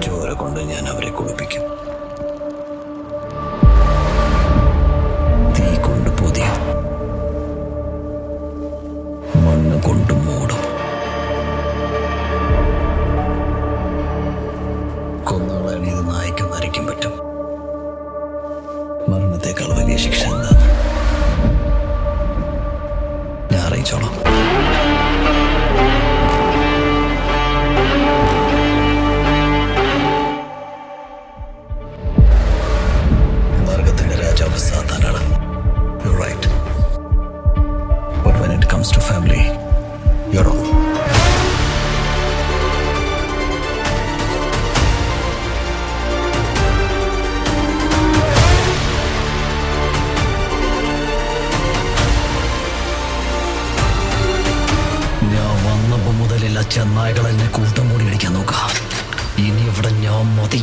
ചോര കൊണ്ട് ഞാൻ അവരെ കുളിപ്പിക്കും. തീ കൊണ്ട് പൊതിയും, മണ്ണ് കൊണ്ട് മൂടും. കൊന്നുകളയാൻ ഇത് നായ്ക്കും നരയ്ക്കും പറ്റും. മരണത്തെക്കാൾ വലിയ ശിക്ഷ എന്താണ്? ഞാൻ അറിയിച്ചോളാം. നരകത്തിന്റെ രാജാവ് സാത്താനാണ്. You're right. But when it comes to family, you're wrong. ഞാൻ വന്നപ്പോ മുതലെല്ലാ ചെന്നായകൾ എന്നെ കൂട്ടം കൂടി അടിക്കാൻ നോക്കാം. ഇനി ഇവിടെ ഞാൻ മതി.